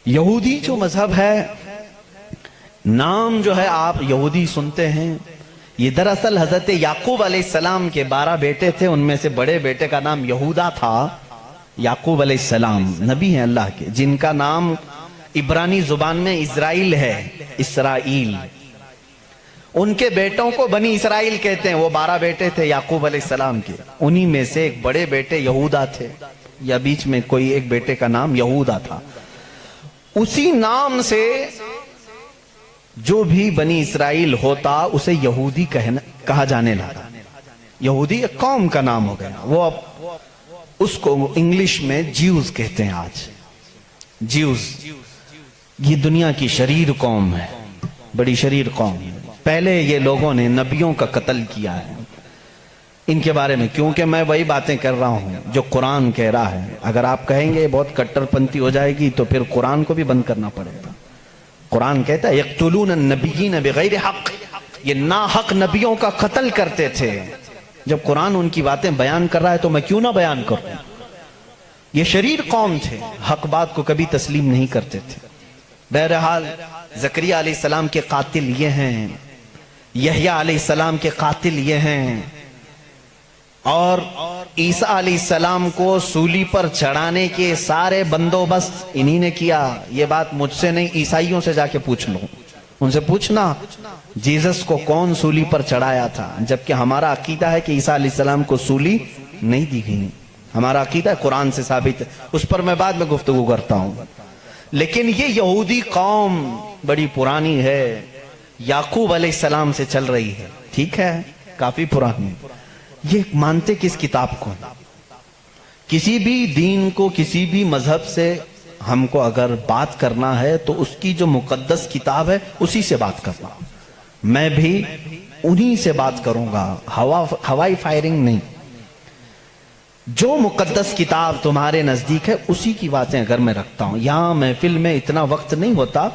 یہودی جو مذہب ہے، نام جو ہے آپ یہودی سنتے ہیں، یہ دراصل حضرت یعقوب علیہ السلام کے 12 بیٹے تھے، ان میں سے بڑے بیٹے کا نام یہودا تھا۔ یعقوب علیہ السلام نبی ہیں اللہ کے، جن کا نام عبرانی زبان میں اسرائیل ہے، اسرائیل۔ ان کے بیٹوں کو بنی اسرائیل کہتے ہیں۔ وہ 12 بیٹے تھے یعقوب علیہ السلام کے، انہی میں سے ایک بڑے بیٹے یہودا تھے، یا بیچ میں کوئی ایک بیٹے کا نام یہودا تھا۔ اسی نام سے جو بھی بنی اسرائیل ہوتا اسے یہودی کہا جانے لگا۔ یہودی ایک قوم کا نام ہو گیا، وہ اس کو انگلش میں جیوز کہتے ہیں آج۔ جیوز یہ دنیا کی شریر قوم ہے، بڑی شریر قوم ہے۔ پہلے یہ لوگوں نے نبیوں کا قتل کیا ہے۔ ان کے بارے میں کیونکہ میں وہی باتیں کر رہا ہوں جو قرآن کہہ رہا ہے۔ اگر آپ کہیں گے بہت کٹر پنتھی ہو جائے گی تو پھر قرآن کو بھی بند کرنا پڑے گا۔ قرآن کہتا ہے یقتلون النبیین بغیر حق، یہ ناحق نبیوں کا قتل کرتے تھے۔ جب قرآن ان کی باتیں بیان کر رہا ہے تو میں کیوں نہ بیان کروں؟ یہ شریر قوم تھے، حق بات کو کبھی تسلیم نہیں کرتے تھے۔ بہرحال زکریا علیہ السلام کے قاتل یہ ہیں، یحییٰ علیہ السلام کے قاتل یہ ہیں، اور عیسیٰ علیہ السلام کو سولی پر چڑھانے کے سارے بندوبست انہی نے کیا۔ یہ بات مجھ سے نہیں، عیسائیوں سے جا کے پوچھ لو، ان سے پوچھنا جیزس کو کون سولی پر چڑھایا تھا، جبکہ ہمارا عقیدہ ہے کہ عیسیٰ علیہ السلام کو سولی نہیں دی گئی۔ ہمارا عقیدہ ہے، قرآن سے ثابت ہے، اس پر میں بعد میں گفتگو کرتا ہوں۔ لیکن یہ یہودی قوم بڑی پرانی ہے، یعقوب علیہ السلام سے چل رہی ہے، ٹھیک ہے، کافی پرانی۔ یہ مانتے کس کتاب کو؟ کسی بھی دین کو، کسی بھی مذہب سے ہم کو اگر بات کرنا ہے تو اس کی جو مقدس کتاب ہے اسی سے بات کرنا۔ میں بھی انہی سے بات کروں گا، ہوائی فائرنگ نہیں۔ جو مقدس کتاب تمہارے نزدیک ہے اسی کی باتیں اگر میں رکھتا ہوں۔ یہاں محفل میں اتنا وقت نہیں ہوتا،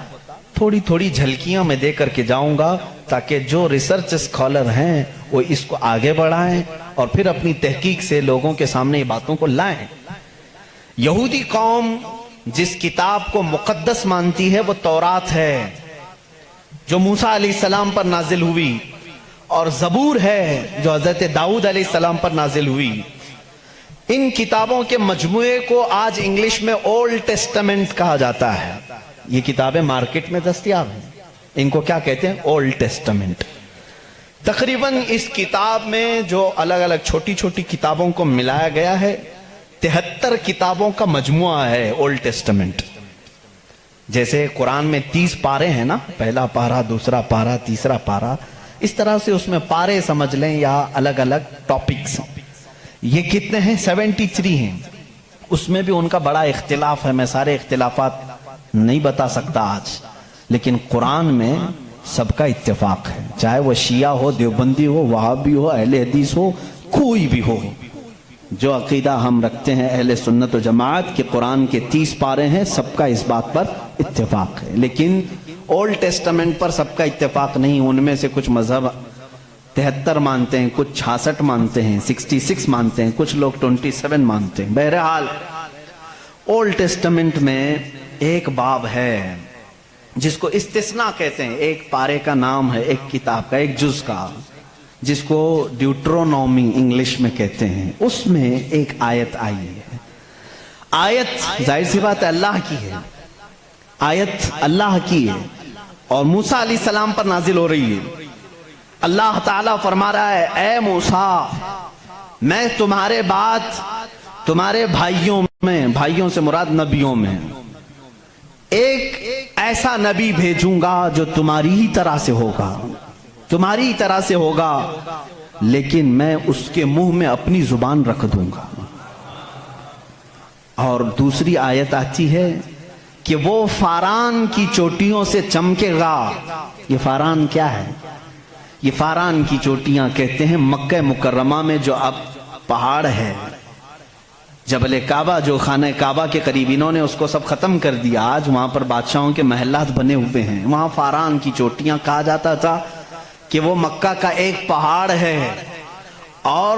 تھوڑی تھوڑی جھلکیاں میں دے کر کے جاؤں گا تاکہ جو ریسرچ اسکالر ہیں وہ اس کو آگے بڑھائیں اور پھر اپنی تحقیق سے لوگوں کے سامنے یہ باتوں کو لائیں۔ یہودی قوم جس کتاب کو مقدس مانتی ہے وہ تورات ہے، جو موسیٰ علیہ السلام پر نازل ہوئی، اور زبور ہے جو حضرت داؤد علیہ السلام پر نازل ہوئی۔ ان کتابوں کے مجموعے کو آج انگلش میں اولڈ ٹیسٹمنٹ کہا جاتا ہے۔ یہ کتابیں مارکیٹ میں دستیاب ہیں، ان کو کیا کہتے ہیں؟ Old testament. تقریباً اس کتاب میں جو الگ الگ چھوٹی چھوٹی کتابوں کو ملایا گیا ہے 73 کتابوں کا مجموعہ ہے اولڈ ٹیسٹمنٹ۔ جیسے قرآن میں 30 پارے ہیں نا، پہلا پارہ، دوسرا پارہ، تیسرا پارہ، اس طرح سے اس میں پارے سمجھ لیں یا الگ الگ ٹاپکس۔ یہ کتنے ہیں؟ 73 ہیں۔ اس میں بھی ان کا بڑا اختلاف ہے، میں سارے اختلافات نہیں بتا سکتا آج، لیکن قرآن میں سب کا اتفاق ہے، چاہے وہ شیعہ ہو، دیوبندی ہو، وہابی ہو، اہل حدیث ہو، کوئی بھی ہو۔ جو عقیدہ ہم رکھتے ہیں اہل سنت و جماعت کہ قرآن کے 30 پارے ہیں، سب کا اس بات پر اتفاق ہے۔ لیکن اولڈ ٹیسٹمنٹ پر سب کا اتفاق نہیں، ان میں سے کچھ مذہب 73 مانتے ہیں، کچھ 66 مانتے ہیں، 66 مانتے ہیں، کچھ لوگ 27 مانتے ہیں۔ بہرحال اولڈ ٹیسٹمنٹ میں ایک باب ہے جس کو استثناء کہتے ہیں، ایک پارے کا نام ہے، ایک کتاب کا، ایک جز کا، جس کو ڈیوٹرونومی انگلش میں کہتے ہیں۔ اس میں ایک آیت آئی ہے۔ آیت ظاہر سی بات ہے اللہ کی ہے، آیت اللہ کی ہے اور موسیٰ علیہ السلام پر نازل ہو رہی ہے۔ اللہ تعالیٰ فرما رہا ہے، اے موسیٰ، میں تمہارے بعد تمہارے بھائیوں میں، بھائیوں سے مراد نبیوں میں، ایک ایسا نبی بھیجوں گا جو تمہاری ہی طرح سے ہوگا، تمہاری ہی طرح سے ہوگا، لیکن میں اس کے منہ میں اپنی زبان رکھ دوں گا۔ اور دوسری آیت آتی ہے کہ وہ فاران کی چوٹیوں سے چمکے گا۔ یہ فاران کیا ہے؟ یہ فاران کی چوٹیاں کہتے ہیں مکہ مکرمہ میں جو اب پہاڑ ہے، جبل کعبہ، جو خانہ کعبہ کے قریب، انہوں نے اس کو سب ختم کر دیا، آج وہاں پر بادشاہوں کے محلات بنے ہوئے ہیں۔ وہاں فاران کی چوٹیاں کہا جاتا تھا کہ وہ مکہ کا ایک پہاڑ ہے، اور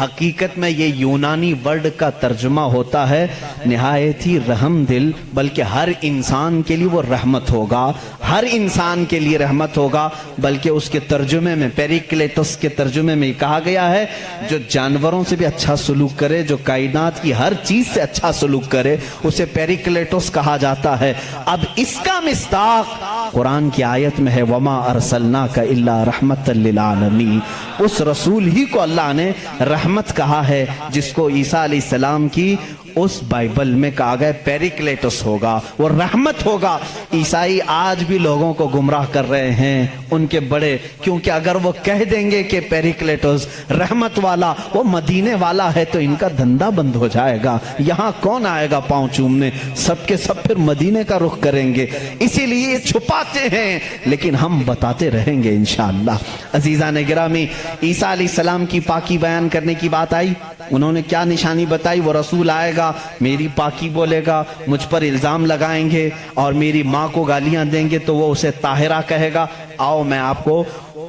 حقیقت میں یہ یونانی ورڈ کا ترجمہ ہوتا ہے نہایت ہی رحم دل، بلکہ ہر انسان کے لیے وہ رحمت ہوگا، ہر انسان کے لیے رحمت ہوگا، بلکہ اس کے ترجمے میں پیریکلیٹس کے ترجمے میں کہا گیا ہے جو جانوروں سے بھی اچھا سلوک کرے، جو کائنات کی ہر چیز سے اچھا سلوک کرے، اسے پیریکلیٹس کہا جاتا ہے۔ اب اس کا مصداق قرآن کی آیت میں ہے وَمَا أَرْسَلْنَاكَ إِلَّا رَحْمَةً لِّلْعَالَمِينَ، اس رسول ہی کو اللہ نے رحمت کہا ہے، جس کو عیسیٰ علیہ السلام کی اس بائبل میں کہا گیا پیریکلیٹس ہوگا، وہ رحمت ہوگا۔ عیسائی آج بھی لوگوں کو گمراہ کر رہے ہیں، ان کے بڑے، کیونکہ اگر وہ کہہ دیں گے کہ پیریکلیٹس رحمت والا وہ مدینے والا ہے تو ان کا دھندا بند ہو جائے گا، یہاں کون آئے گا پاؤں چومنے، سب کے سب پھر مدینے کا رخ کریں گے، اسی لیے چھپاتے ہیں، لیکن ہم بتاتے رہیں گے انشاءاللہ۔ عزیزان گرامی، عیسیٰ علیہ السلام کی پاکی بیان کرنے کی بات آئی، انہوں نے کیا نشانی بتائی؟ وہ رسول آئے گا، میری پاکی بولے گا، مجھ پر الزام لگائیں گے اور میری ماں کو گالیاں دیں گے تو وہ اسے طاہرہ کہے گا۔ آؤ میں آپ کو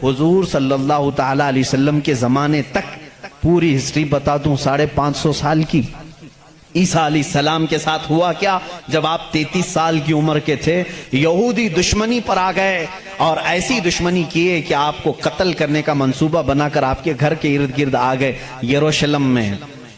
حضور صلی اللہ تعالی علیہ وسلم کے زمانے تک پوری ہسٹری بتا دوں، 550 سال کی۔ عیسیٰ علیہ السلام کے ساتھ ہوا کیا؟ جب آپ 33 سال کی عمر کے تھے، یہودی دشمنی پر آ گئے اور ایسی دشمنی کیے کہ آپ کو قتل کرنے کا منصوبہ بنا کر آپ کے گھر کے ارد گرد آ گئے، یروشلم میں،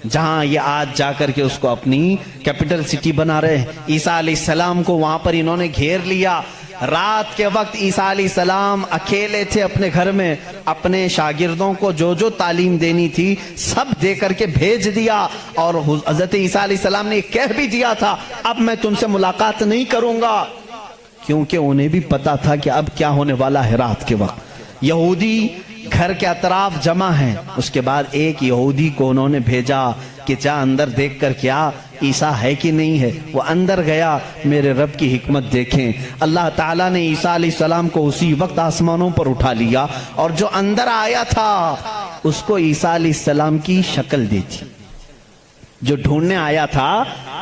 جہاں یہ آج جا کر کے اس کو اپنی کیپٹل سٹی بنا رہے ہیں۔ عیسیٰ علیہ السلام کو وہاں پر انہوں نے گھیر لیا۔ رات کے وقت عیسیٰ علیہ السلام اکیلے تھے اپنے گھر میں، اپنے شاگردوں کو جو جو تعلیم دینی تھی سب دے کر کے بھیج دیا، اور حضرت عیسیٰ علیہ السلام نے کہہ بھی دیا تھا اب میں تم سے ملاقات نہیں کروں گا، کیونکہ انہیں بھی پتا تھا کہ اب کیا ہونے والا ہے۔ رات کے وقت یہودی گھر کے اطراف جمع ہیں، اس کے بعد ایک یہودی کو انہوں نے بھیجا کہ جا اندر دیکھ کر کیا عیسیٰ ہے کہ نہیں ہے۔ وہ اندر گیا، میرے رب کی حکمت دیکھیں، اللہ تعالیٰ نے عیسیٰ علیہ السلام کو اسی وقت آسمانوں پر اٹھا لیا، اور جو اندر آیا تھا اس کو عیسیٰ علیہ السلام کی شکل دی تھی۔ جو ڈھونڈنے آیا تھا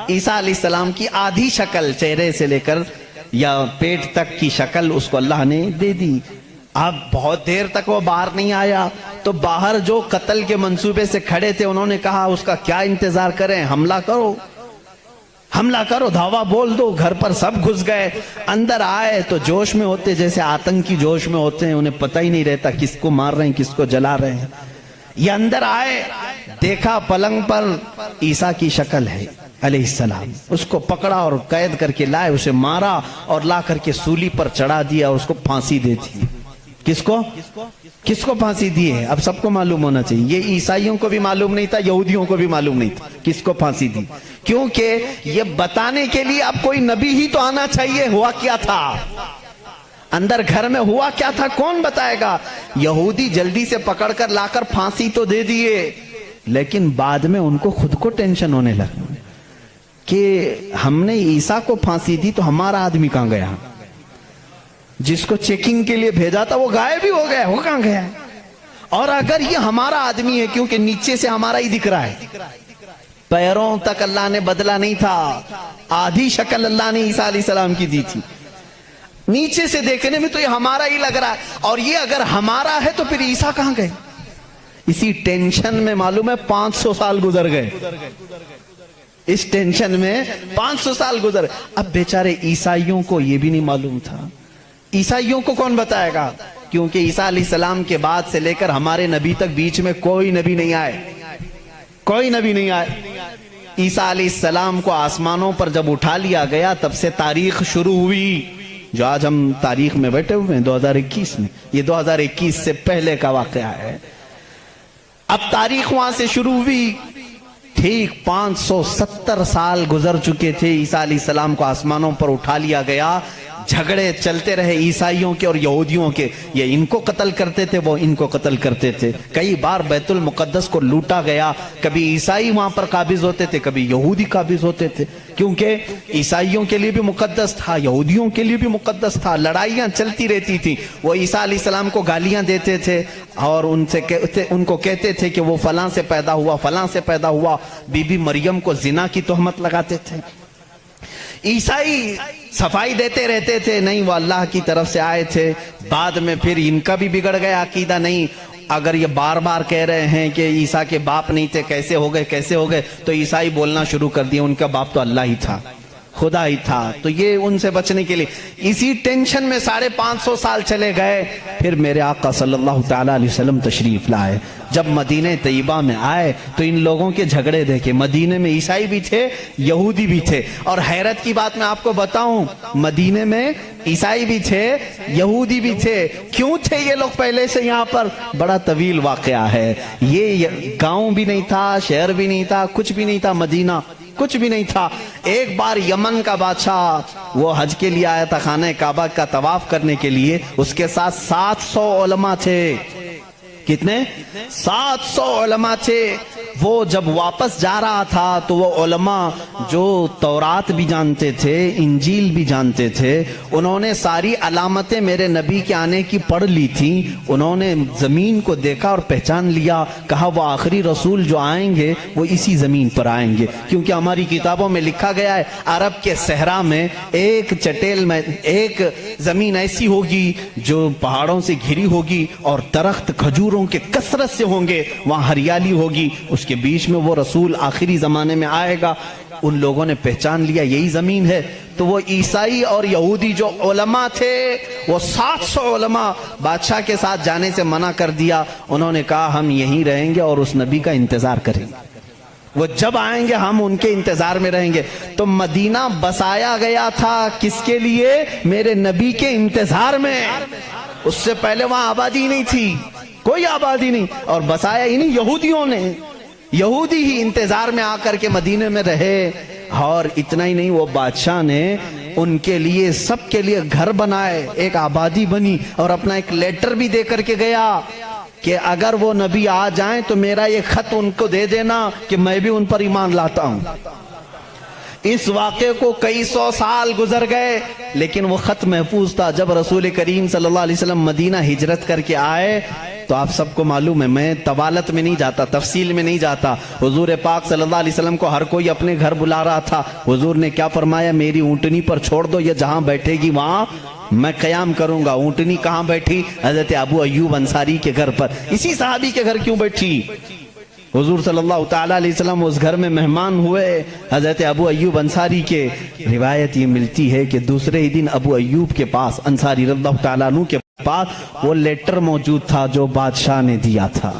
عیسیٰ علیہ السلام کی آدھی شکل، چہرے سے لے کر یا پیٹ تک کی شکل اس کو اللہ نے دے دی۔ اب بہت دیر تک وہ باہر نہیں آیا تو باہر جو قتل کے منصوبے سے کھڑے تھے انہوں نے کہا اس کا کیا انتظار کریں، حملہ کرو، حملہ کرو، دھاوا بول دو۔ گھر پر سب گھس گئے، اندر آئے تو جوش میں ہوتے، جیسے آتنکی جوش میں ہوتے ہیں، انہیں پتہ ہی نہیں رہتا کس کو مار رہے ہیں کس کو جلا رہے ہیں۔ یہ اندر آئے، دیکھا پلنگ پر عیسیٰ کی شکل ہے علیہ السلام، اس کو پکڑا اور قید کر کے لائے، اسے مارا اور لا کر کے سولی پر چڑھا دیا اور اس کو پھانسی دے دی۔ کس کو پھانسی دی ہے؟ اب سب کو معلوم ہونا چاہیے، یہ عیسائیوں کو بھی معلوم نہیں تھا، یہودیوں کو بھی معلوم نہیں تھا کس کو پھانسی دی، کیونکہ یہ بتانے کے لیے اب کوئی نبی ہی تو آنا چاہیے ہوا کیا تھا، اندر گھر میں ہوا کیا تھا، کون بتائے گا؟ یہودی جلدی سے پکڑ کر لا کر پھانسی تو دے دیے، لیکن بعد میں ان کو خود کو ٹینشن ہونے لگا کہ ہم نے عیسیٰ کو پھانسی دی تو ہمارا آدمی کہاں گیا؟ جس کو چیکنگ کے لیے بھیجا تھا وہ غائب ہی ہو گیا، وہ کہاں گیا؟ اور اگر یہ ہمارا آدمی ہے، کیونکہ نیچے سے ہمارا ہی دکھ رہا ہے، پیروں تک اللہ نے بدلا نہیں تھا، آدھی شکل اللہ نے عیسیٰ علیہ السلام کی دی تھی، نیچے سے دیکھنے میں تو یہ ہمارا ہی لگ رہا ہے، اور یہ اگر ہمارا ہے تو پھر عیسیٰ کہاں گئے؟ اسی ٹینشن میں معلوم ہے 500 سال گزر گئے، اس ٹینشن میں 500 سال گزر۔ اب بیچارے عیسائیوں کو یہ بھی نہیں معلوم تھا، عیسائیوں کو کون بتائے گا؟ کیونکہ عیسیٰ علیہ السلام کے بعد سے لے کر ہمارے نبی تک بیچ میں کوئی نبی نہیں آئے، کوئی نبی نہیں آئے۔ عیسیٰ علیہ السلام کو آسمانوں پر جب اٹھا لیا گیا تب سے تاریخ شروع ہوئی، جو آج ہم تاریخ میں بیٹھے ہوئے ہیں 2021 میں، یہ 2021 سے پہلے کا واقعہ ہے۔ اب تاریخ وہاں سے شروع ہوئی، ٹھیک 570 سال گزر چکے تھے، عیسیٰ علیہ السلام کو آسمانوں پر اٹھا لیا گیا، جھگڑے چلتے رہے عیسائیوں کے اور یہودیوں کے، یہ ان کو قتل کرتے تھے وہ ان کو قتل کرتے تھے، کئی بار بیت المقدس کو لوٹا گیا، کبھی عیسائی وہاں پر قابض ہوتے تھے کبھی یہودی قابض ہوتے تھے، کیونکہ عیسائیوں کے لیے بھی مقدس تھا یہودیوں کے لیے بھی مقدس تھا، لڑائیاں چلتی رہتی تھی۔ وہ عیسیٰ علیہ السلام کو گالیاں دیتے تھے اور ان کو کہتے تھے کہ وہ فلاں سے پیدا ہوا فلاں سے پیدا ہوا، بی بی مریم کو زنا کی تہمت لگاتے تھے۔ عیسائی صفائی دیتے رہتے تھے، نہیں وہ اللہ کی طرف سے آئے تھے، بعد میں پھر ان کا بھی بگڑ گیا عقیدہ، نہیں اگر یہ بار بار کہہ رہے ہیں کہ عیسیٰ کے باپ نہیں تھے، کیسے ہو گئے، تو عیسائی بولنا شروع کر دیے ان کا باپ تو اللہ ہی تھا، خدا ہی تھا۔ تو یہ ان سے بچنے کے لیے اسی ٹینشن میں 550 سال چلے گئے۔ پھر میرے آقا صلی اللہ تعالیٰ علیہ وسلم تشریف لائے۔ جب مدینہ طیبہ میں آئے تو ان لوگوں کے جھگڑے دیکھے، مدینے میں عیسائی بھی تھے، یہودی بھی تھے، اور حیرت کی بات میں آپ کو بتاؤں، مدینے میں عیسائی بھی تھے، یہودی بھی تھے۔ کیوں تھے یہ لوگ پہلے سے یہاں پر؟ بڑا طویل واقعہ ہے یہ۔ گاؤں بھی نہیں تھا، شہر بھی نہیں تھا، کچھ بھی نہیں تھا، مدینہ کچھ بھی نہیں تھا۔ ایک بار یمن کا بادشاہ وہ حج کے لیے آیا تھا، خانہ کعبہ کا طواف کرنے کے لیے، اس کے ساتھ 700 علماء تھے۔ کتنے؟ 700 علماء تھے۔ وہ جب واپس جا رہا تھا تو وہ علماء جو تورات بھی جانتے تھے، انجیل بھی جانتے تھے، انہوں نے ساری علامتیں میرے نبی کے آنے کی پڑھ لی تھی۔ انہوں نے زمین کو دیکھا اور پہچان لیا، کہا وہ آخری رسول جو آئیں گے وہ اسی زمین پر آئیں گے، کیونکہ ہماری کتابوں میں لکھا گیا ہے عرب کے صحرا میں ایک چٹیل میں ایک زمین ایسی ہوگی جو پہاڑوں سے گھری ہوگی اور درخت کھجوروں کے کثرت سے ہوں گے، وہاں ہریالی ہوگی، اس کے بیچ میں وہ رسول آخری زمانے میں آئے گا۔ ان لوگوں نے پہچان لیا یہی زمین ہے۔ تو وہ عیسائی اور یہودی جو علماء تھے، وہ 700 علماء بادشاہ کے ساتھ جانے سے منع کر دیا۔ انہوں نے کہا ہم یہیں رہیں گے اور اس نبی کا انتظار کریں گے، وہ جب آئیں گے ہم ان کے انتظار میں رہیں گے۔ تو مدینہ بسایا گیا تھا کس کے لیے؟ میرے نبی کے انتظار میں۔ اس سے پہلے وہاں آبادی نہیں تھی، کوئی آبادی نہیں، اور بسایا ہی نہیں یہودیوں نے۔ یہودی ہی انتظار میں آ کر کے مدینے میں رہے۔ اور اتنا ہی نہیں، وہ بادشاہ نے ان کے لیے سب کے لیے گھر بنائے، ایک آبادی بنی، اور اپنا ایک لیٹر بھی دے کر کے گیا کہ اگر وہ نبی آ جائیں تو میرا یہ خط ان کو دے دینا کہ میں بھی ان پر ایمان لاتا ہوں۔ اس واقعے کو کئی سو سال گزر گئے لیکن وہ خط محفوظ تھا۔ جب رسول کریم صلی اللہ علیہ وسلم مدینہ ہجرت کر کے آئے تو آپ سب کو معلوم ہے، میں طوالت میں نہیں جاتا، تفصیل میں نہیں جاتا، حضور پاک صلی اللہ علیہ وسلم کو ہر کوئی اپنے گھر بلا رہا تھا۔ حضور نے کیا فرمایا؟ میری اونٹنی پر چھوڑ دو، یہ جہاں بیٹھے گی وہاں میں قیام کروں گا۔ اونٹنی کہاں بیٹھی؟ حضرت ابو ایوب انصاری کے گھر پر۔ اسی صحابی کے گھر کیوں بیٹھی؟ حضور صلی اللہ تعالیٰ علیہ وسلم اس گھر میں مہمان ہوئے حضرت ابو ایوب انصاری کے۔ روایت یہ ملتی ہے کہ دوسرے ہی دن ابو ایوب کے پاس، انصاری رضی اللہ تعالیٰ عنہ کے پاس، وہ لیٹر موجود تھا جو بادشاہ نے دیا تھا،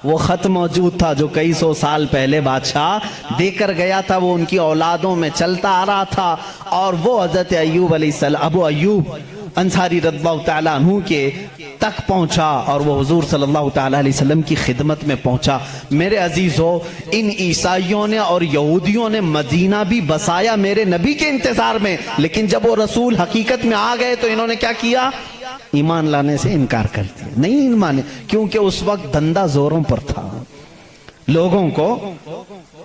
وہ خط موجود تھا جو کئی سو سال پہلے بادشاہ دے کر گیا تھا۔ وہ ان کی اولادوں میں چلتا آ رہا تھا، اور وہ حضرت ایوب علیہ السلام، ابو ایوب انصاری رضی اللہ تعالیٰ عنہ کے تک پہنچا، اور وہ حضور صلی اللہ تعالیٰ علیہ وسلم کی خدمت میں پہنچا۔ میرے عزیزو، ان عیسائیوں نے اور یہودیوں نے مدینہ بھی بسایا میرے نبی کے انتظار میں، لیکن جب وہ رسول حقیقت میں آ گئے تو انہوں نے کیا کیا؟ ایمان لانے سے انکار کر دیا، نہیں مانے، کیونکہ اس وقت دھندا زوروں پر تھا۔ لوگوں کو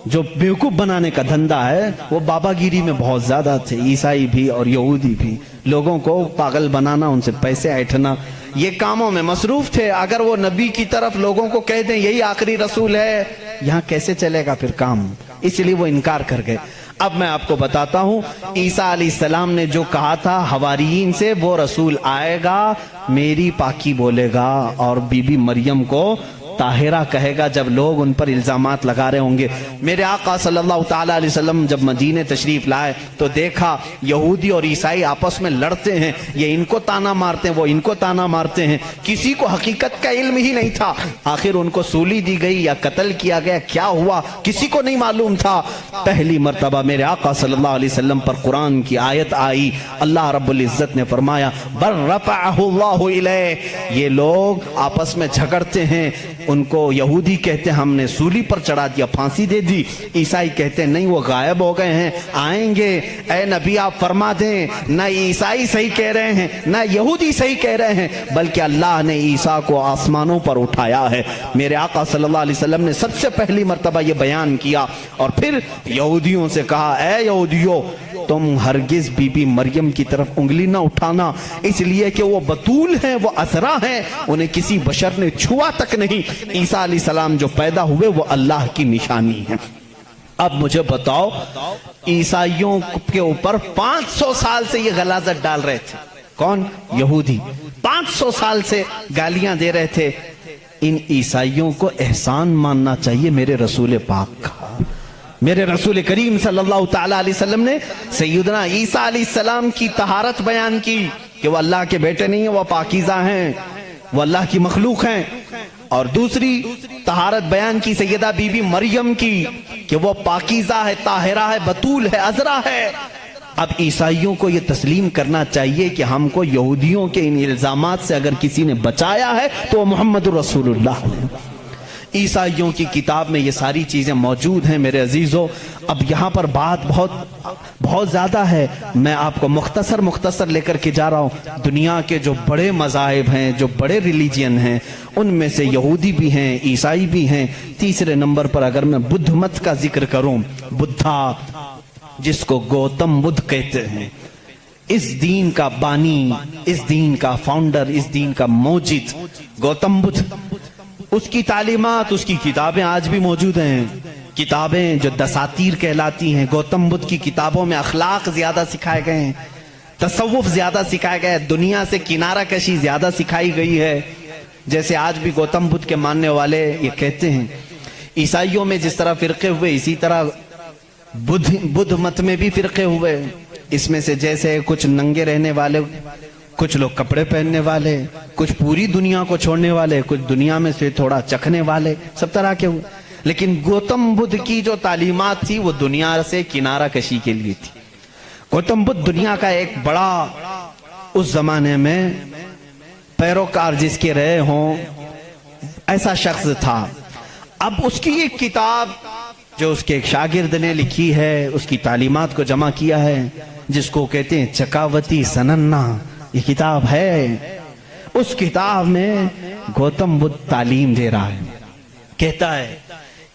جو بیوقوف بنانے کا دھندا ہے وہ بابا گیری میں بہت زیادہ تھے، عیسائی بھی اور یہودی بھی۔ لوگوں کو پاگل بنانا، ان سے پیسے ایٹھنا، یہ کاموں میں مصروف تھے۔ اگر وہ نبی کی طرف لوگوں کو کہہ دیں یہی آخری رسول ہے، یہاں کیسے چلے گا پھر کام؟ اس لیے وہ انکار کر گئے۔ اب میں آپ کو بتاتا ہوں عیسیٰ علیہ السلام نے جو کہا تھا حواریین سے، وہ رسول آئے گا، میری پاکی بولے گا، اور بی بی مریم کو طاہرہ کہے گا جب لوگ ان پر الزامات لگا رہے ہوں گے۔ میرے آقا صلی اللہ تعالیٰ علیہ وسلم جب مدینہ تشریف لائے تو دیکھا یہودی اور عیسائی آپس میں لڑتے ہیں، یہ ان کو تانا مارتے ہیں، وہ ان کو تانا مارتے ہیں، کسی کو حقیقت کا علم ہی نہیں تھا۔ آخر ان کو سولی دی گئی یا قتل کیا گیا، کیا ہوا کسی کو نہیں معلوم تھا۔ پہلی مرتبہ میرے آقا صلی اللہ علیہ وسلم پر قرآن کی آیت آئی، اللہ رب العزت نے فرمایا بل رفعہ اللہ الیہ۔ یہ لوگ آپس میں جھگڑتے ہیں، ان کو یہودی کہتے ہیں ہم نے سولی پر چڑھا دیا، پھانسی دے دی، عیسائی کہتے ہیں نہیں وہ غائب ہو گئے ہیں، آئیں گے، اے نبی آپ فرما دیں نہ عیسائی صحیح کہہ رہے ہیں نہ یہودی صحیح کہہ رہے ہیں، بلکہ اللہ نے عیسیٰ کو آسمانوں پر اٹھایا ہے۔ میرے آقا صلی اللہ علیہ وسلم نے سب سے پہلی مرتبہ یہ بیان کیا، اور پھر یہودیوں سے کہا اے یہودیوں تم ہرگز بی بی مریم کی طرف انگلی نہ اٹھانا، اس لیے کہ وہ بتول ہیں، وہ عذرا ہیں، انہیں کسی بشر نے چھوا تک نہیں۔ عیسیٰ علیہ السلام جو پیدا ہوئے وہ اللہ کی نشانی ہے۔ اب مجھے بتاؤ، عیسائیوں کے اوپر 500 سال سے یہ غلاظت ڈال رہے تھے، کون؟ یہودی 500 سال سے گالیاں دے رہے تھے. ان عیسائیوں کو احسان ماننا چاہیے میرے رسول پاک کا. میرے رسول کریم صلی اللہ تعالی علیہ وسلم نے سیدنا عیسیٰ علیہ السلام کی طہارت بیان کی کہ وہ اللہ کے بیٹے نہیں ہیں، وہ پاکیزہ ہیں، وہ اللہ کی مخلوق ہیں. اور دوسری طہارت بیان کی سیدہ بی بی مریم کی کہ وہ پاکیزہ ہے، طاہرہ ہے، بتول ہے، عذرا ہے. اب عیسائیوں کو یہ تسلیم کرنا چاہیے کہ ہم کو یہودیوں کے ان الزامات سے اگر کسی نے بچایا ہے تو وہ محمد رسول اللہ ہے. عیسائیوں کی کتاب میں یہ ساری چیزیں موجود ہیں میرے عزیزوں. اب یہاں پر بات بہت زیادہ ہے، میں آپ کو مختصر لے کر کے جا رہا ہوں. دنیا کے جو بڑے مذاہب ہیں، جو بڑے ریلیجین ہیں، ان میں سے یہودی بھی ہیں، عیسائی بھی ہیں. تیسرے نمبر پر اگر میں بدھ مت کا ذکر کروں، بدھا جس کو گوتم بدھ کہتے ہیں، اس دین کا بانی، اس دین کا فاؤنڈر، اس دین کا موجد گوتم بدھ. اس کی تعلیمات، اس کی کتابیں آج بھی موجود ہیں. کتابیں جو دساتیر کہلاتی ہیں، گوتم بدھ کی کتابوں میں اخلاق زیادہ سکھائے گئے ہیں، تصوف زیادہ سکھائے گئے ہیں، دنیا سے کنارہ کشی زیادہ سکھائی گئی ہے. جیسے آج بھی گوتم بدھ کے ماننے والے یہ کہتے ہیں. عیسائیوں میں جس طرح فرقے ہوئے، اسی طرح بدھ مت میں بھی فرقے ہوئے. اس میں سے جیسے کچھ ننگے رہنے والے، کچھ لوگ کپڑے پہننے والے، کچھ پوری دنیا کو چھوڑنے والے، کچھ دنیا میں سے تھوڑا چکھنے والے، سب طرح کے ہوئے. لیکن گوتم بدھ کی جو تعلیمات تھی وہ دنیا سے کنارہ کشی کے لیے تھی. گوتم بدھ دنیا کا ایک بڑا اس زمانے میں پیروکار جس کے رہے ہوں ایسا شخص تھا. اب اس کی ایک کتاب جو اس کے ایک شاگرد نے لکھی ہے، اس کی تعلیمات کو جمع کیا ہے، جس کو کہتے ہیں چکاوتی سننا، یہ کتاب ہے. اس کتاب میں گوتم بدھ تعلیم دے رہا ہے. کہتا ہے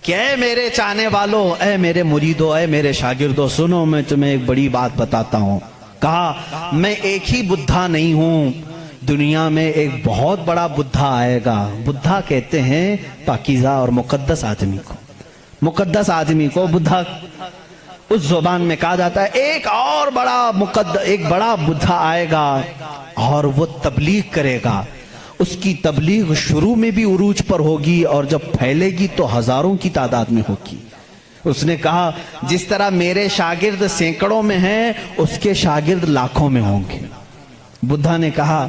کہ اے میرے چاہنے والوں، اے میرے مریدوں، اے میرے شاگردوں، سنو میں تمہیں ایک بڑی بات بتاتا ہوں. کہا میں ایک ہی بدھا نہیں ہوں، دنیا میں ایک بہت بڑا بدھا آئے گا. بدھا کہتے ہیں پاکیزہ اور مقدس آدمی کو. مقدس آدمی کو بدھا اس زبان میں کہا جاتا ہے. ایک اور بڑا بدھا آئے گا اور وہ تبلیغ کرے گا. اس کی تبلیغ شروع میں بھی عروج پر ہوگی اور جب پھیلے گی تو ہزاروں کی تعداد میں ہوگی. اس نے کہا جس طرح میرے شاگرد سینکڑوں میں ہیں، اس کے شاگرد لاکھوں میں ہوں گے. بدھا نے کہا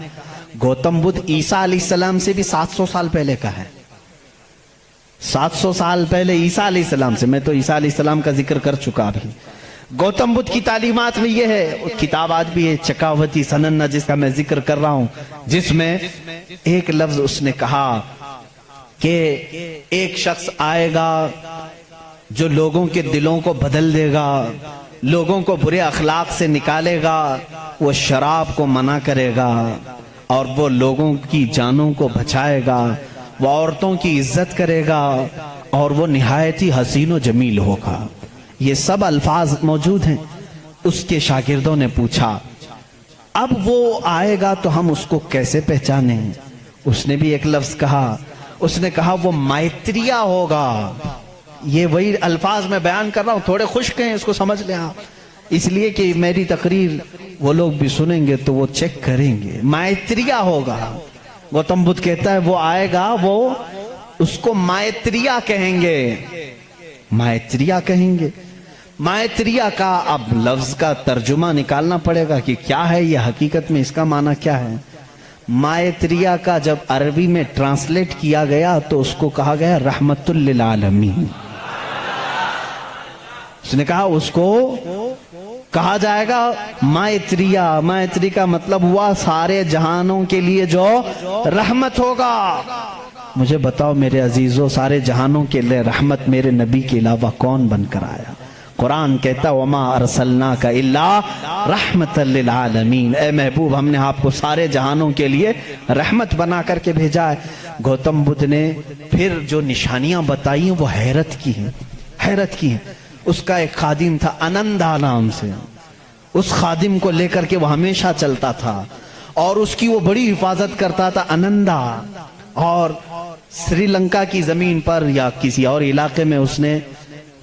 گوتم بدھ عیسیٰ علیہ السلام سے بھی 700 سال پہلے کا ہے. 700 سال پہلے عیسیٰ علیہ السلام سے. میں تو عیسیٰ علیہ السلام کا ذکر کر چکا بھی. گوتم بدھ کی تعلیمات میں یہ ہے. کتاب آج بھی ہے چکاوتی سننا جس کا میں ذکر کر رہا ہوں، جس میں ایک لفظ اس نے کہا کہ ایک شخص آئے گا جو لوگوں کے دلوں کو بدل دے گا، لوگوں کو برے اخلاق سے نکالے گا، وہ شراب کو منع کرے گا اور وہ لوگوں کی جانوں کو بچائے گا، وہ عورتوں کی عزت کرے گا اور وہ نہایت ہی حسین و جمیل ہوگا. یہ سب الفاظ موجود ہیں. اس کے شاگردوں نے پوچھا اب وہ آئے گا تو ہم اس کو کیسے پہچانیں؟ اس نے بھی ایک لفظ کہا. اس نے کہا وہ مائتریہ ہوگا. یہ وہی الفاظ میں بیان کر رہا ہوں، تھوڑے خشک ہیں، اس کو سمجھ لیں آپ، اس لیے کہ میری تقریر وہ لوگ بھی سنیں گے تو وہ چیک کریں گے. مائتریہ ہوگا. گوتم بدھ کہتا ہے وہ آئے گا، وہ اس کو مائتریہ کہیں گے. مائتریہ کہیں گے. مائتریہ کا اب لفظ کا ترجمہ نکالنا پڑے گا کہ کیا ہے یہ حقیقت میں، اس کا معنی کیا ہے. مائتریہ کا جب عربی میں ٹرانسلیٹ کیا گیا تو اس کو کہا گیا رحمت للعالمین. اس نے کہا اس کو کہا جائے گا مائتریہ. مائتری کا مطلب ہوا سارے جہانوں کے لیے جو رحمت ہوگا. مجھے بتاؤ میرے عزیزوں، سارے جہانوں کے لیے رحمت میرے نبی کے علاوہ کون بن کر آیا؟ قرآن کہتا وما ارسلناک الا رحمت للعالمین. اے محبوب ہم نے آپ کو سارے جہانوں کے لیے رحمت بنا کر کے بھیجا ہے. گوتم بدھ نے پھر جو نشانیاں بتائی ہیں وہ حیرت کی ہیں، حیرت کی ہیں. اس کا ایک خادم تھا انندا نام سے. اس خادم کو لے کر کے وہ ہمیشہ چلتا تھا اور اس کی وہ بڑی حفاظت کرتا تھا انندا. اور سری لنکا کی زمین پر یا کسی اور علاقے میں اس نے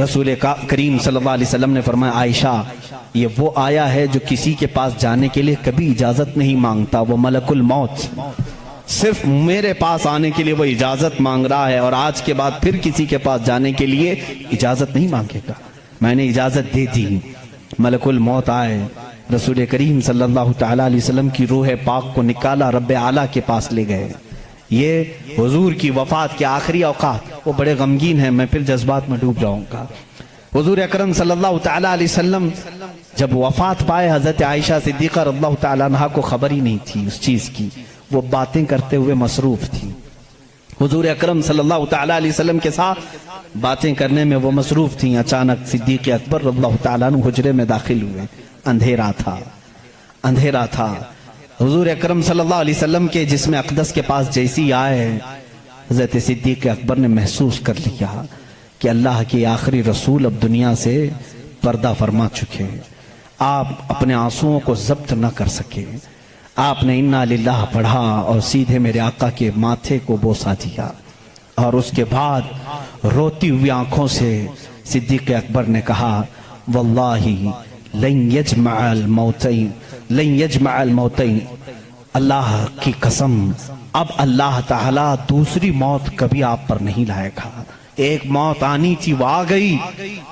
رسول کریم صلی اللہ علیہ وسلم نے فرمایا عائشہ یہ وہ آیا ہے جو کسی کے پاس جانے کے لیے کبھی اجازت نہیں مانگتا، وہ ملک الموت صرف میرے پاس آنے کے لیے وہ اجازت مانگ رہا ہے، اور آج کے بعد پھر کسی کے پاس جانے کے لیے اجازت نہیں مانگے گا۔ میں نے اجازت دے دی، ملک الموت آئے، رسول کریم صلی اللہ تعالیٰ علیہ وسلم کی روح پاک کو نکالا، رب اعلیٰ کے پاس لے گئے۔ یہ حضور کی وفات کے آخری اوقات، وہ بڑے غمگین ہیں، میں پھر جذبات میں ڈوب جاؤں گا۔ حضور اکرم صلی اللہ تعالیٰ علیہ وسلم جب وفات پائے، حضرت عائشہ صدیقہ رضی اللہ تعالیٰ عنہا کو خبر ہی نہیں تھی اس چیز کی، وہ باتیں کرتے ہوئے مصروف تھی۔ حضور اکرم صلی اللہ تعالیٰ علیہ وسلم کے ساتھ باتیں کرنے میں وہ مصروف تھیں۔ اچانک صدیق اکبر رضی اللہ تعالیٰ عنہ حجرے میں داخل ہوئے، اندھیرا تھا۔ حضور اکرم صلی اللہ علیہ وسلم کے جسم اقدس کے پاس جیسی آئے، حضرت صدیق اکبر نے محسوس کر لیا کہ اللہ کے آخری رسول اب دنیا سے پردہ فرما چکے۔ آپ اپنے آنسوؤں کو ضبط نہ کر سکے، آپ نے انا للہ پڑھا اور سیدھے میرے آقا کے ماتھے کو بوسہ دیا، اور اس کے بعد روتی ہوئی آنکھوں سے صدیق اکبر نے کہا واللہ لن یجمع الموتین، اللہ کی قسم اب اللہ تعالیٰ دوسری موت کبھی آپ پر نہیں لائے گا۔ ایک موت آنی تھی وہ آ گئی،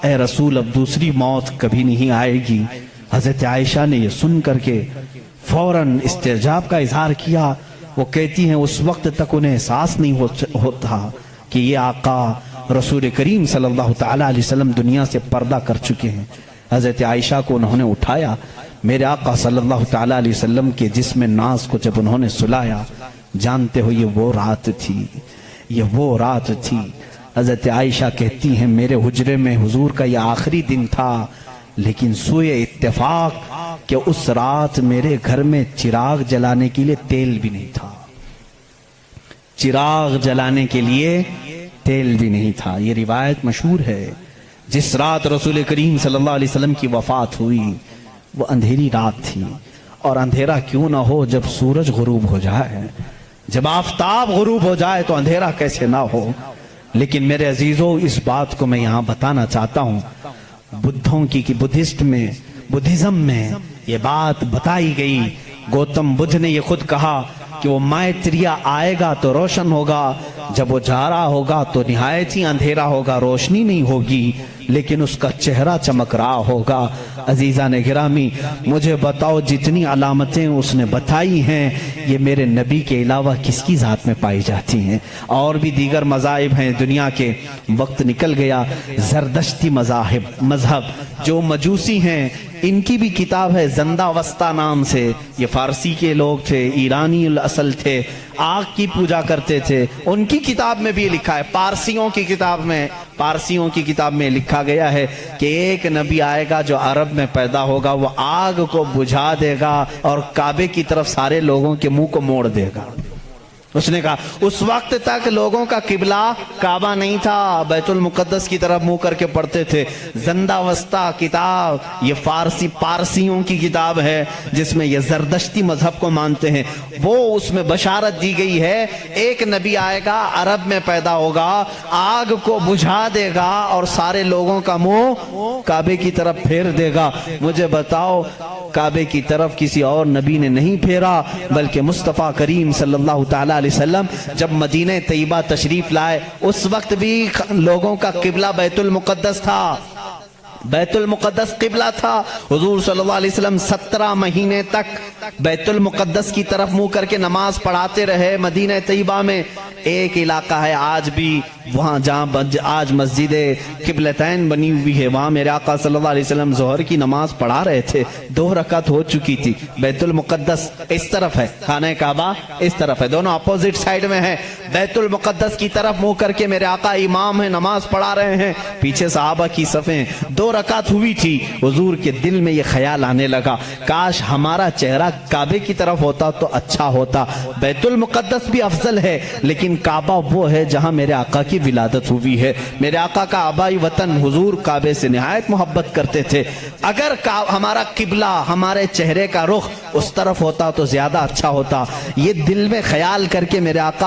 اے رسول اب دوسری موت کبھی نہیں آئے گی۔ حضرت عائشہ نے یہ سن کر کے فوراً استعجاب کا اظہار کیا۔ وہ کہتی ہیں اس وقت تک انہیں احساس نہیں ہوتا کہ یہ آقا رسول کریم صلی اللہ تعالیٰ علیہ وسلم دنیا سے پردہ کر چکے ہیں۔ حضرت عائشہ کو انہوں نے اٹھایا، میرے آقا صلی اللہ تعالیٰ علیہ وسلم کے جسم ناز کو جب انہوں نے سلایا، جانتے ہو یہ وہ رات تھی۔ حضرت عائشہ کہتی ہیں میرے حجرے میں حضور کا یہ آخری دن تھا، لیکن سوئے اتفاق کہ اس رات میرے گھر میں چراغ جلانے کے لیے تیل بھی نہیں تھا۔ یہ روایت مشہور ہے۔ جس رات رسول کریم صلی اللہ علیہ وسلم کی وفات ہوئی وہ اندھیری رات تھی، اور اندھیرا کیوں نہ ہو جب سورج غروب ہو جائے، جب آفتاب غروب ہو جائے تو اندھیرا کیسے نہ ہو۔ لیکن میرے عزیزوں اس بات کو میں یہاں بتانا چاہتا ہوں، بدھزم میں یہ بات بتائی گئی۔ گوتم بدھ نے یہ خود کہا کہ وہ مائتریہ آئے گا تو روشن ہوگا، جب وہ جا رہا ہوگا تو نہایت ہی اندھیرا ہوگا، روشنی نہیں ہوگی، لیکن اس کا چہرہ چمک رہا ہوگا۔ عزیزان گرامی مجھے بتاؤ جتنی علامتیں اس نے بتائی ہیں یہ میرے نبی کے علاوہ کس کی ذات میں پائی جاتی ہیں؟ اور بھی دیگر مذاہب ہیں دنیا کے، وقت نکل گیا۔ زردشتی مذہب جو مجوسی ہیں ان کی بھی کتاب ہے زندہ وسطہ نام سے، یہ فارسی کے لوگ تھے، ایرانی الاصل تھے، آگ کی پوجا کرتے تھے۔ ان کی کتاب میں بھی لکھا ہے، پارسیوں کی کتاب میں لکھا گیا ہے کہ ایک نبی آئے گا جو عرب میں پیدا ہوگا، وہ آگ کو بجھا دے گا اور کعبے کی طرف سارے لوگوں کے منہ کو موڑ دے گا۔ اس نے کہا اس وقت تک لوگوں کا قبلہ کعبہ نہیں تھا، بیت المقدس کی طرف منہ کر کے پڑھتے تھے۔ زندہ وسطہ کتاب یہ پارسیوں کی کتاب ہے جس میں یہ زردشتی مذہب کو مانتے ہیں۔ وہ اس میں بشارت دی گئی ہے ایک نبی آئے گا، عرب میں پیدا ہوگا، آگ کو بجھا دے گا اور سارے لوگوں کا منہ کعبے کی طرف پھیر دے گا۔ مجھے بتاؤ کعبے کی طرف کسی اور نبی نے نہیں پھیرا، بلکہ مصطفیٰ کریم صلی اللہ تعالیٰ علیہ وسلم جب مدینہ طیبہ تشریف لائے اس وقت بھی لوگوں کا قبلہ بیت المقدس تھا، بیت المقدس قبلہ تھا۔ حضور صلی اللہ علیہ وسلم 17 مہینے تک بیت المقدس کی طرف منہ کر کے نماز پڑھاتے رہے۔ مدینہ طیبہ میں ایک علاقہ ہے آج بھی، وہاں جہاں آج مسجد قبلتین بنی ہوئی ہے، وہاں میرے آقا صلی اللہ علیہ وسلم ظہر کی نماز پڑھا رہے تھے، 2 رکعت ہو چکی تھی۔ بیت المقدس اس طرف ہے، خانہ کعبہ اس طرف ہے، دونوں اپوزٹ سائیڈ میں ہیں۔ بیت المقدس کی طرف منہ کر کے میرے آقا امام ہیں، نماز پڑھا رہے ہیں، پیچھے صحابہ کی صفیں، 2 رکعت ہوئی تھی۔ حضور کے دل میں یہ خیال آنے لگا کاش ہمارا چہرہ کعبے کی طرف ہوتا تو اچھا ہوتا۔ بیت المقدس بھی افضل ہے، لیکن کعبہ وہ ہے جہاں میرے آقا کی ولادت ہوئی ہے۔ میرے آقا کا آبائی وطن، حضور کعبے سے نہایت محبت کرتے تھے۔ اگر ہمارا قبلہ، ہمارے چہرے کا رخ اس طرف ہوتا تو زیادہ اچھا ہوتا۔ یہ دل میں خیال کر کے میرے آقا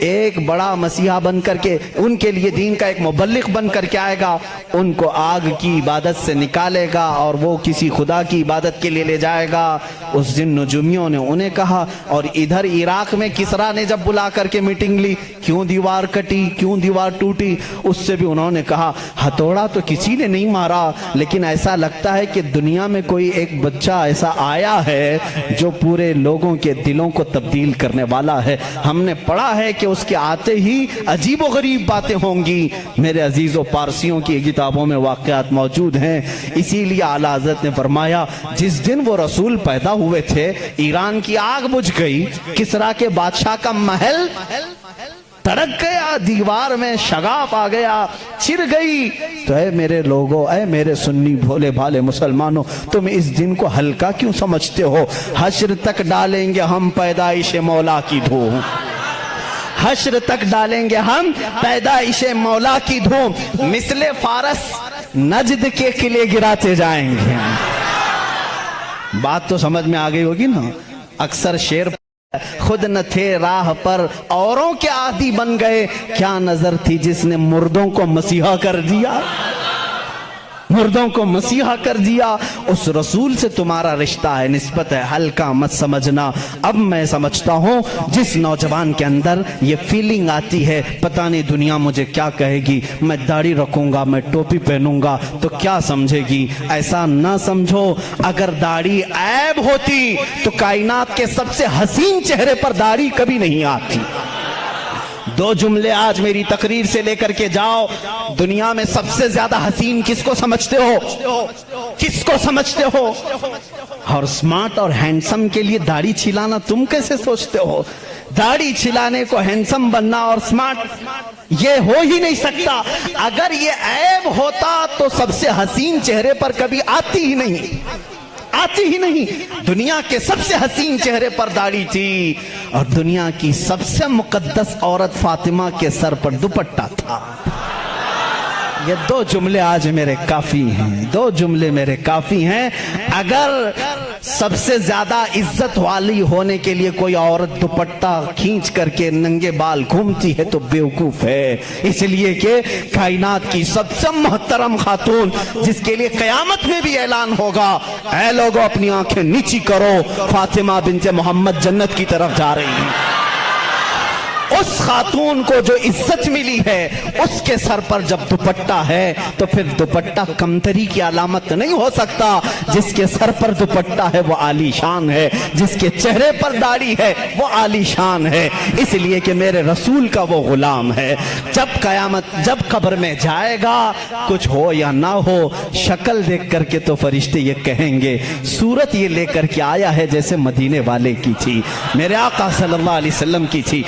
ایک بڑا مسیحا بن کر کے ان کے لیے دین کا ایک مبلغ بن کر کے آئے گا، ان کو آگ کی عبادت سے نکالے گا اور وہ کسی خدا کی عبادت کے لیے لے جائے گا۔ اس دن نجومیوں نے انہیں کہا، اور ادھر عراق میں کسرا نے جب بلا کر کے میٹنگ لی، کیوں دیوار کٹی، کیوں دیوار ٹوٹی، اس سے بھی انہوں نے کہا ہتھوڑا تو کسی نے نہیں مارا، لیکن ایسا لگتا ہے کہ دنیا میں کوئی ایک بچہ ایسا آیا ہے جو پورے لوگوں کے دلوں کو تبدیل کرنے والا ہے۔ ہم نے پڑھا ہے کہ اس کے آتے ہی عجیب و غریب باتیں ہوں گی۔ میرے عزیزو، پارسیوں کی کتابوں میں واقعات موجود ہیں، اسی لیے اعلیٰ حضرت نے فرمایا جس دن وہ رسول پیدا ہوئے تھے ایران کی آگ بجھ گئی، کسرا کے بادشاہ کا محل تڑک گیا، دیوار میں شگاف آ گیا، چر گئی۔ تو اے میرے لوگوں، اے میرے سنی بھولے بھالے مسلمانوں، تم اس دن کو ہلکا کیوں سمجھتے ہو؟ حشر تک ڈالیں گے ہم پیدائش مولا کی دھوم، حشر تک ڈالیں گے ہم پیدائش مولا کی دھوم، مثل فارس نجد کے قلعے گراتے جائیں گے۔ بات تو سمجھ میں آ گئی ہوگی نا؟ اکثر شعر خود نہ تھے راہ پر اوروں کے عادی بن گئے، کیا نظر تھی جس نے مردوں کو مسیحا کر دیا، مردوں کو مسیحا کر دیا۔ اس رسول سے تمہارا رشتہ ہے، نسبت ہے، ہلکا مت سمجھنا۔ اب میں سمجھتا ہوں جس نوجوان کے اندر یہ فیلنگ آتی ہے پتہ نہیں دنیا مجھے کیا کہے گی، میں داڑھی رکھوں گا، میں ٹوپی پہنوں گا تو کیا سمجھے گی، ایسا نہ سمجھو۔ اگر داڑھی عیب ہوتی تو کائنات کے سب سے حسین چہرے پر داڑھی کبھی نہیں آتی۔ دو جملے آج میری تقریر سے لے کر کے جاؤ، دنیا میں سب سے زیادہ حسین کس کو سمجھتے ہو؟ کس کو سمجھتے ہو؟ اور سمارٹ اور ہینڈسم کے لیے داڑھی چھلانا تم کیسے سوچتے ہو؟ داڑھی چھلانے کو ہینڈسم بننا اور سمارٹ یہ ہو ہی نہیں سکتا۔ اگر یہ عیب ہوتا تو سب سے حسین چہرے پر کبھی آتی ہی نہیں، آتی ہی نہیں۔ دنیا کے سب سے حسین چہرے پر داڑھی تھی، اور دنیا کی سب سے مقدس عورت فاطمہ کے سر پر دوپٹہ تھا۔ یہ دو جملے آج میرے کافی ہیں، دو جملے میرے کافی ہیں۔ اگر سب سے زیادہ عزت والی ہونے کے لیے کوئی عورت دوپٹہ کھینچ کر کے ننگے بال گھومتی ہے تو بیوقوف ہے، اس لیے کہ کائنات کی سب سے محترم خاتون جس کے لیے قیامت میں بھی اعلان ہوگا، اے لوگوں اپنی آنکھیں نیچی کرو، فاطمہ بنت محمد جنت کی طرف جا رہی ہیں۔ اس خاتون کو جو عزت ملی ہے، اس کے سر پر جب دوپٹہ ہے تو پھر دوپٹہ کمتری کی علامت نہیں ہو سکتا۔ جس کے سر پر دوپٹہ ہے وہ عالی شان ہے، جس کے چہرے پر داڑھی ہے وہ عالی شان ہے، اس لیے کہ میرے رسول کا وہ غلام ہے۔ جب قبر میں جائے گا، کچھ ہو یا نہ ہو، شکل دیکھ کر کے تو فرشتے یہ کہیں گے صورت یہ لے کر کے آیا ہے جیسے مدینے والے کی تھی، میرے آقا صلی اللہ علیہ وسلم کی تھی۔